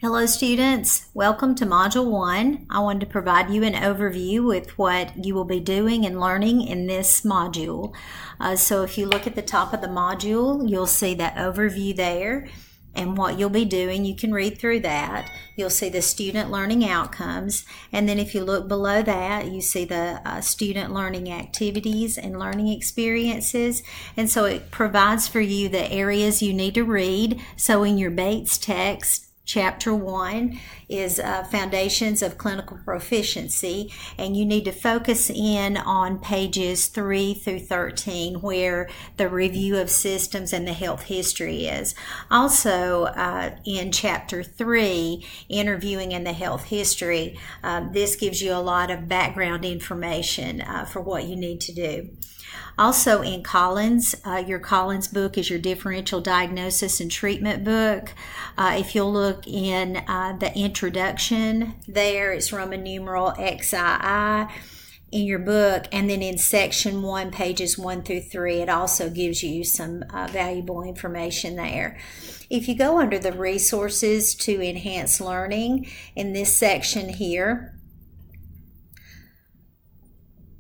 Hello students, welcome to Module 1. I wanted to provide you an overview with what you will be doing and learning in this module. So if you look at the top of the module, you'll see that overview there and what you'll be doing. You can read through that. You'll see the student learning outcomes, and then if you look below that, you see the student learning activities and learning experiences. And so it provides for you the areas you need to read. So in your Bates text, Chapter 1 is Foundations of Clinical Proficiency, and you need to focus in on pages 3 through 13 where the review of systems and the health history is. Also, in Chapter 3, Interviewing and the Health History, this gives you a lot of background information for what you need to do. Also in Collins, your Collins book is your differential diagnosis and treatment book. If you'll look in the introduction there, it's Roman numeral XII in your book, and then in section 1, pages 1 through 3, it also gives you some valuable information there. If you go under the resources to enhance learning in this section here,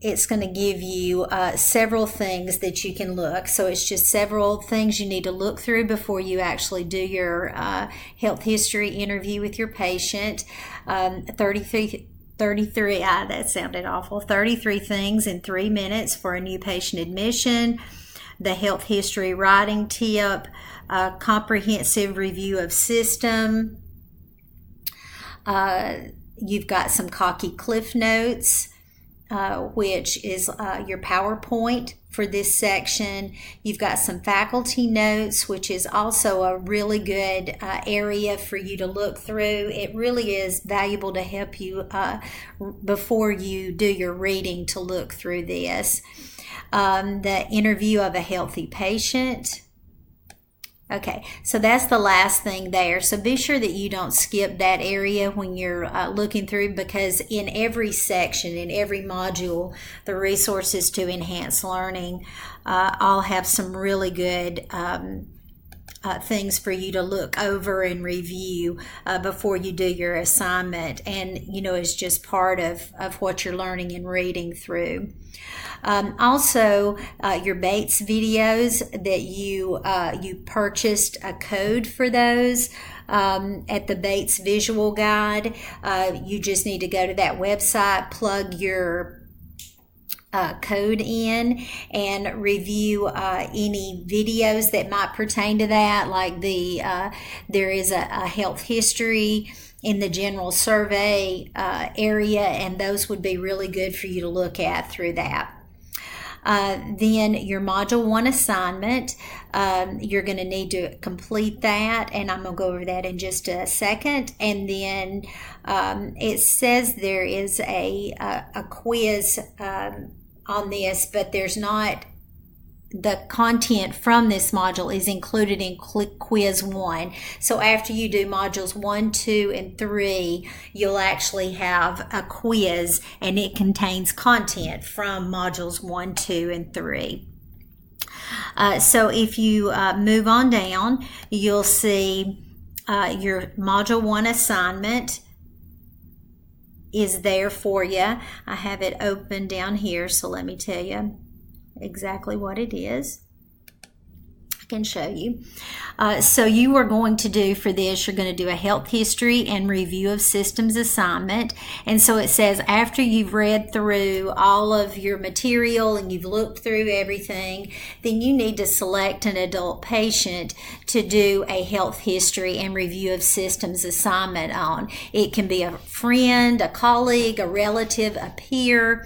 it's going to give you several things that you can look. So it's just several things you need to look through before you actually do your health history interview with your patient. 33, that sounded awful. 33 things in 3 minutes for a new patient admission. The health history writing tip, comprehensive review of system. You've got some Cocky Cliff Notes, which is your PowerPoint for this section. You've got some faculty notes, which is also a really good area for you to look through. It really is valuable to help you before you do your reading to look through this. The interview of a healthy patient. Okay, so that's the last thing there. So be sure that you don't skip that area when you're looking through, because in every section, in every module, the resources to enhance learning all have some really good things for you to look over and review before you do your assignment, and it's just part of what you're learning and reading through. Also, your Bates videos that you purchased a code for those at the Bates Visual Guide. You just need to go to that website, plug your code in, and review any videos that might pertain to that, like there is a health history in the general survey area, and those would be really good for you to look at through that. Then your Module 1 assignment, you're going to need to complete that, and I'm going to go over that in just a second. And then it says there is a quiz on this, but there's not. The content from this module is included in quiz 1. So after you do modules 1, 2, and 3, you'll actually have a quiz, and it contains content from modules 1, 2, and 3. So if you move on down, you'll see your module 1 assignment is there for you. I have it open down here, so let me tell you exactly what it is. I can show you. So you are going to do for this, you're going to do a health history and review of systems assignment. And so it says after you've read through all of your material and you've looked through everything, then you need to select an adult patient to do a health history and review of systems assignment on. It can be a friend, a colleague, a relative, a peer,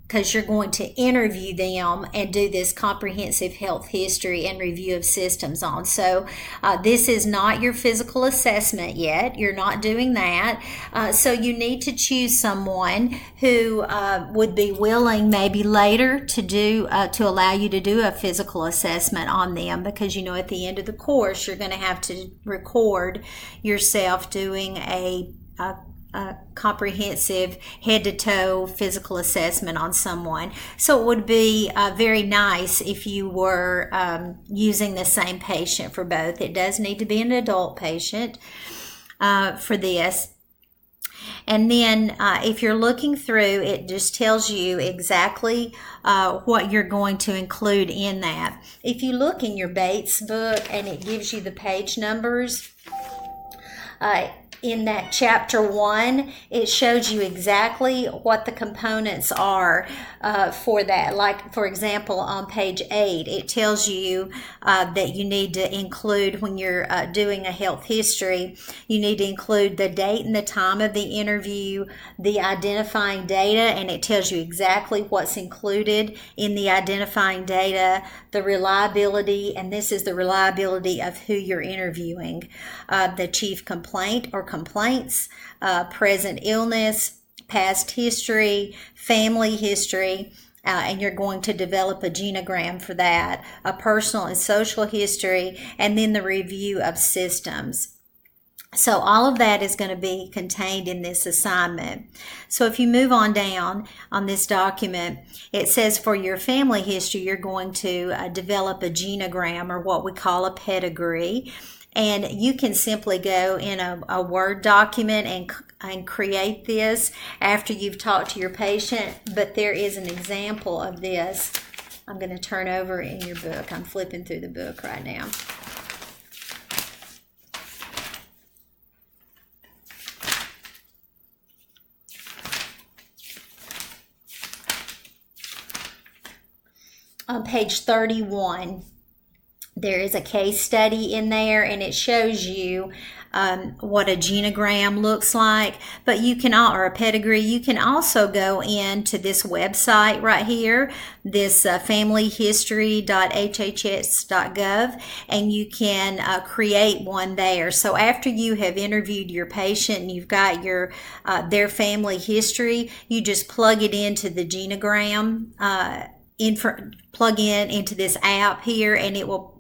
because you're going to interview them and do this comprehensive health history and review of systems on. So this is not your physical assessment yet. You're not doing that. So you need to choose someone who would be willing maybe later to do to allow you to do a physical assessment on them, because at the end of the course you're going to have to record yourself doing a comprehensive head-to-toe physical assessment on someone. So it would be very nice if you were using the same patient for both. It does need to be an adult patient. for this. And then if you're looking through, it just tells you exactly what you're going to include in that. If you look in your Bates book and it gives you the page numbers, in that chapter 1, it shows you exactly what the components are for that. Like, for example, on page 8, it tells you that you need to include, when you're doing a health history, you need to include the date and the time of the interview, the identifying data, and it tells you exactly what's included in the identifying data, the reliability, and this is the reliability of who you're interviewing, the chief complaint or complaints, present illness, past history, family history, and you're going to develop a genogram for that, a personal and social history, and then the review of systems. So all of that is going to be contained in this assignment. So if you move on down on this document, it says for your family history, you're going to develop a genogram, or what we call a pedigree. And you can simply go in a Word document and create this after you've talked to your patient. But there is an example of this. I'm going to turn over in your book. I'm flipping through the book right now. On page 31, there is a case study in there, and it shows you what a genogram looks like, but you can, or a pedigree. You can also go into this website right here, this familyhistory.hhs.gov, and you can create one there. So after you have interviewed your patient and you've got your their family history, you just plug it into the genogram plug in into this app here, and it will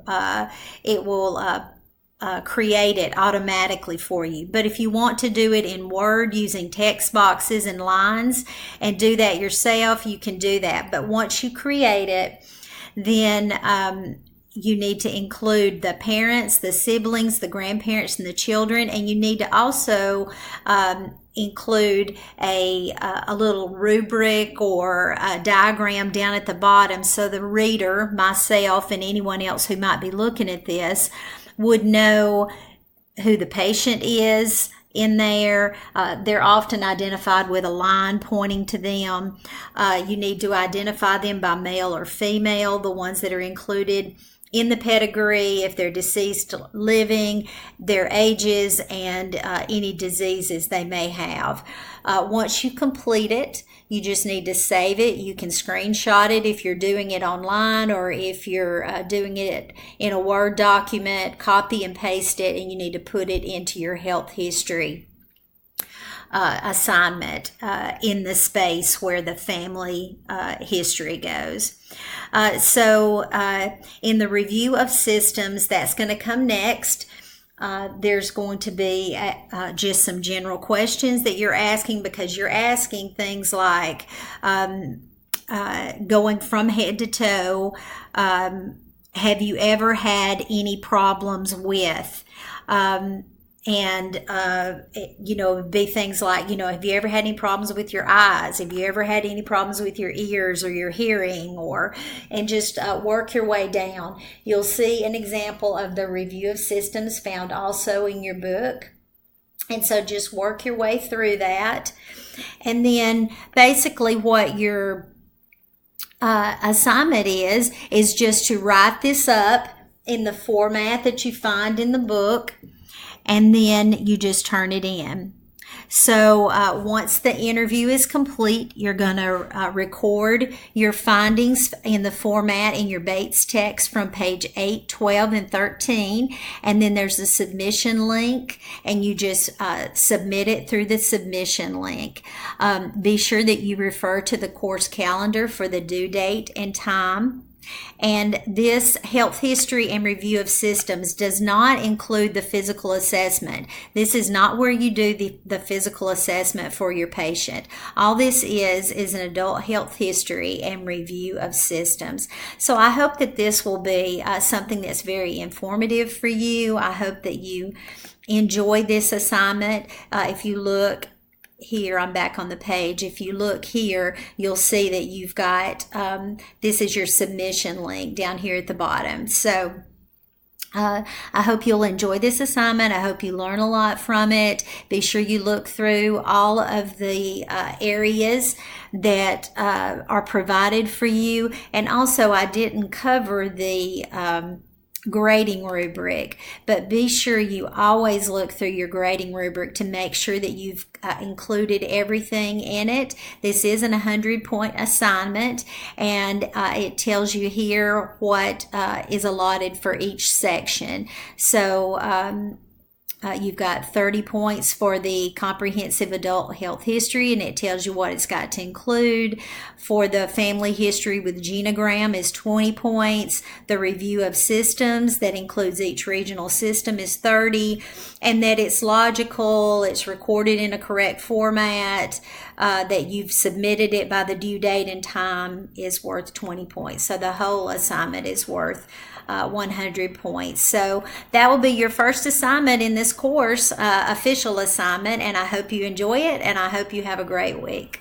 create it automatically for you. But if you want to do it in Word using text boxes and lines and do that yourself, you can do that. But once you create it, then you need to include the parents, the siblings, the grandparents, and the children, and you need to also include a little rubric or a diagram down at the bottom, so the reader, myself, and anyone else who might be looking at this would know who the patient is in there. They're often identified with a line pointing to them. You need to identify them by male or female, the ones that are included in the pedigree, if they're deceased, living, their ages, and any diseases they may have. Once you complete it, you just need to save it. You can screenshot it if you're doing it online, or if you're doing it in a Word document, copy and paste it, and you need to put it into your health history assignment in the space where the family history goes. So in the review of systems, that's going to come next. There's going to be just some general questions that you're asking, because you're asking things like going from head to toe, have you ever had any problems with? Be things like, have you ever had any problems with your eyes? Have you ever had any problems with your ears or your hearing? And just work your way down. You'll see an example of the review of systems found also in your book. And so just work your way through that. And then basically what your assignment is just to write this up in the format that you find in the book, and then you just turn it in. So once the interview is complete, you're going to record your findings in the format in your Bates text from page 8, 12, and 13. And then there's a submission link, and you just submit it through the submission link. Be sure that you refer to the course calendar for the due date and time. And this health history and review of systems does not include the physical assessment. This is not where you do the physical assessment for your patient. All this is an adult health history and review of systems. So I hope that this will be something that's very informative for you. I hope that you enjoy this assignment. If you look here, I'm back on the page. If you look here, you'll see that you've got, this is your submission link down here at the bottom. So I hope you'll enjoy this assignment. I hope you learn a lot from it. Be sure you look through all of the areas that are provided for you. And also, I didn't cover the grading rubric, but be sure you always look through your grading rubric to make sure that you've included everything in it. This is an 100-point assignment, and it tells you here what is allotted for each section. So you've got 30 points for the comprehensive adult health history, and it tells you what it's got to include. For the family history with genogram is 20 points. The review of systems, that includes each regional system, is 30. And that it's logical, it's recorded in a correct format, that you've submitted it by the due date and time is worth 20 points. So the whole assignment is worth 100 points. So that will be your first assignment in this course, official assignment, and I hope you enjoy it, and I hope you have a great week.